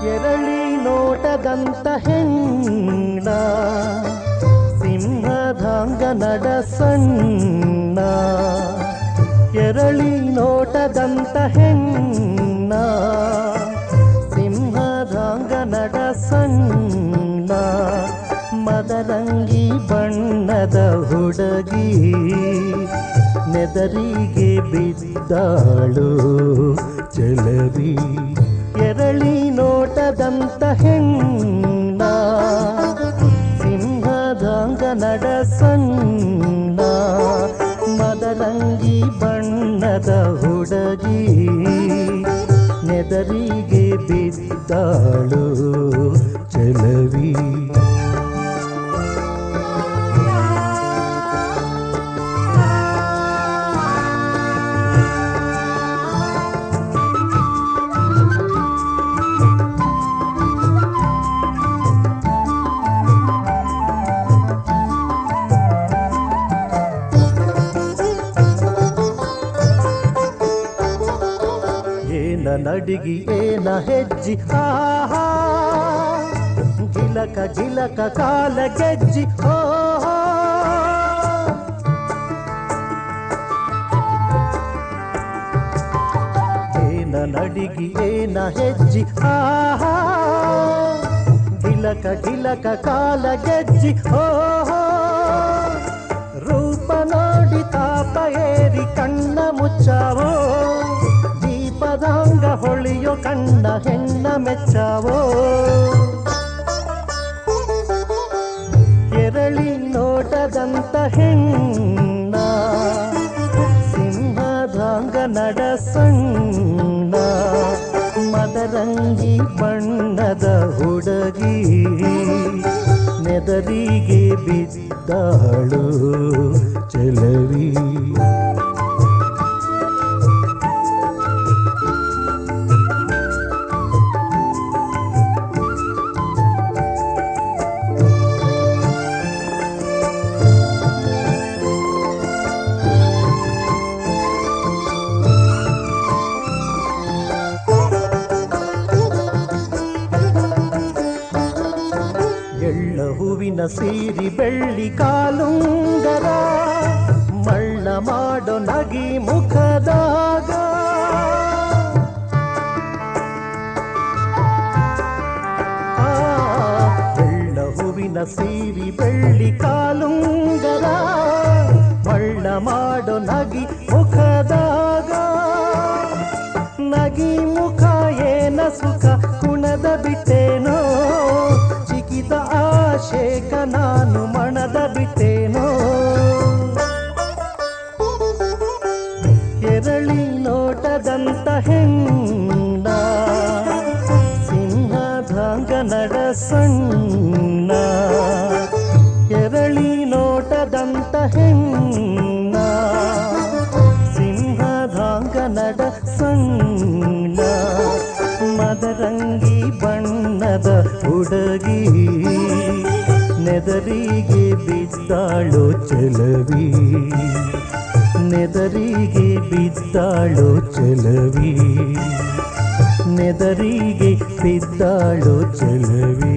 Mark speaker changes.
Speaker 1: ಎರಳಿ ನೋಟದಂತ ಹೆಣ್ಣ ಸಿಂಹದಾಂಗ ನಡ ಸಣ್ಣ ಎರಳಿ ನೋಟದಂತ ಹೆಣ್ಣ ಸಿಂಹದಾಂಗ ನಡ ಸಣ್ಣ ಮದರಂಗಿ ಬಣ್ಣದ ಹುಡುಗಿ ನೆದರಿಗೆ ಬಿದ್ದಾಳು ಚೆಲವಿ ಎರಳಿ ನೋಟದಂತ ಹೆಣ್ಣ ಸಿಂಹದಾಂಗ ನಡ ಸಣ್ಣ ಮದರಂಗಿ ಬಣ್ಣದ ಹುಡುಗಿ ನೆದರಿಗೆ ಬಿದ್ದಾಳು ಚೆಲವಿ ನಡಿಗಿ ಏನ ಹೆಜ್ಜಿ ಆಹಾ ಗಿಲಕ ಗಿಲಕ ಕಾಲ ಗೆಜ್ಜಿ ಓಹೋ ಏನ ನಡಿಗಿ ಏನ ಹೆಜ್ಜಿ ಆಹಾ ಗಿಲಕ ಗಿಲಕ ಕಾಲ ಗೆಜ್ಜಿ ಓಹೋ ರೂಪ ನೋಡಿ ತಾಪ ಏರಿ ಕಣ್ಣ ಮುಚ್ಚಾವೋ ದೀಪದಾಂಗ ಹೊಳೆಯೋ ಕಣ್ಣ ಹೆಣ್ಣ ಮೆಚ್ಚಾವೋ ಎರಳಿ ನೋಟದಂತ ಹೆಣ್ಣ ಸಿಂಹದಾಂಗ ನಡ ಸಣ್ಣ ಮದರಂಗಿ ಬಣ್ಣದ ಹುಡುಗಿ ನೆದರಿಗೆ ಬಿದ್ದಾಳು ಚೆಲವಿ ಹೂವಿನ ಸೀರಿ ಬೆಳ್ಳಿ ಕಾಲುಂಗರ ಮಳ್ಳ ಮಾಡೋ ನಗಿ ಮುಖದಾಗ ಬೆಳ್ಳ ಹೂವಿನ ಸೀರಿ ಬೆಳ್ಳಿ ಕಾಲುಂಗರ ಮಳ್ಳ ಮಾಡೋ ನಗಿ ಮುಖದಾಗ ನಗಿ ಮುಖ ಏನ ಸುಖ ಕುಣದ ಬಿಟ್ಟೇನೋ ಚಿಕಿತ ಆಶೇಕ ನಾನು ಮಣದ ಬಿಟ್ಟೇನೋ ಎರಳಿ ನೋಟದಂತ ಹೆಣ್ಣ ಸಿಂಹದಾಂಗ ನಡ ಸಣ್ಣ ಎರಳಿ ನೋಟದಂತ ಹೆಣ್ಣ ಸಿಂಹದಾಂಗ ನಡ ಸಣ್ಣ ಮದರಂಗಿ ಬಣ್ಣದ ಹುಡುಗಿ ನೆದರಿಗೆ ಬಿದ್ದಾಳು ಚೆಲವಿ ನೆದರಿಗೆ ಬಿದ್ದಾಳು ಚೆಲವಿ ನೆದರಿಗೆ ಬಿದ್ದಾಳು ಚೆಲವಿ